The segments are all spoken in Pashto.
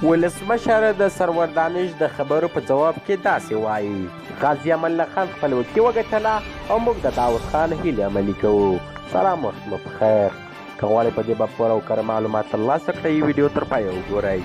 ولسمشر د سرور دانش د خبرو په جواب کې داسې وایي غازي امان الله خان خپلواکي وګټله او موږ د داود خان هیلې عملي کوو. سلام، وخت مو پخیر. که غواړئ په دې باب پوره او کره معلومات ترلاسه کړئ ویډیو تر پایه وګورئ.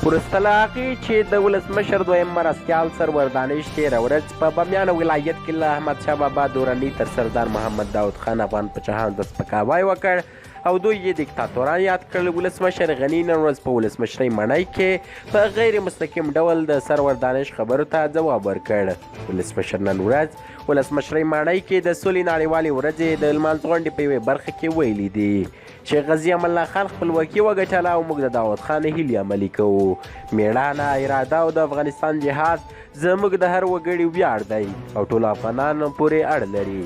وروسته له هغې چې د ولسمشر دویم مرستیال سرور دانش تېره ورځ په بامیان ولایت کې له احمدشاه بابا دوراني تر سردار محمد داود خان افغان پاچاهانو ته سپکاوی وکړ او دوی یې دیکتاتوران یاد کړل. ولسمشر غني نن ورځ په ولسمشرۍ ماڼۍ کې په غیر مستقیم ډول د سرور دانش خبرو ته ځواب ورکړ. ولسمشر نن ورځ ولسمشرۍ ماڼۍ کې د سولې نړیوالې ورځې د لمانځ غونډې په یوې برخه کې ویلي دي چې غازي امان الله خان خپلواکي وګټله او موږ د داود خان هیلې عملي کوو. میړانه، اراده او د افغانستان جهاد زموږ د هر وګړي ویاړ دی او ټولو افغانانو پورې اړ لري.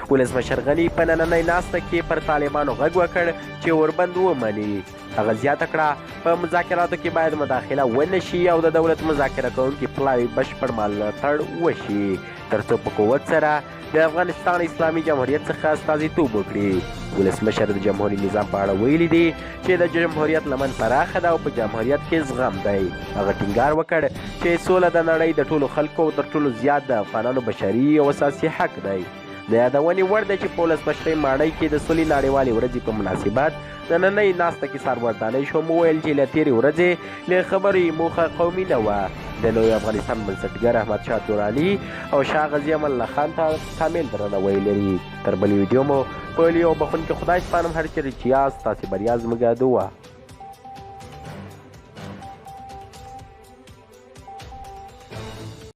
ولسمشر غني په نننۍ ناسته کې پر طالبانو غږ وکړ چې اوربند ومني. هغه زیاته کړه په مذاکراتو کې باید مداخله ونه شي او د دولت مذاکره کوونکي پلاوي بشپړ ملاتړ وشي ترڅو په قوت سره د افغانستان اسلامي جمهوریت څخه استازیتوب وکړي. ولسمشر د جمهوري نظام په اړه ویلي دي چې د جمهوریت لمن پراخه ده او په جمهوریت کې زغم دی. هغه ټینګار وکړ چې سوله د نړۍ د ټولو خلکو تر ټولو زیات د افغانانو بشري او اساسي حق دی. د یادونې وړ دی چې په ولسمشرۍ ماڼۍ کې د سولې نړیوالې ورځې په مناسبت نننۍ ناسته کې سرور دانش هم وویل چې له تېرې ورځې له خبرې موخه قومي نه وه. د نوي افغانستان بنسټګر احمدشاه دراني او شاه غازي امان الله خان ته کامل درناوی لري. تر بلې ویډیو مو په لیو بخونکي خدای سپارم. هر چېرې چې یاست تاسې بریا زموږ دعا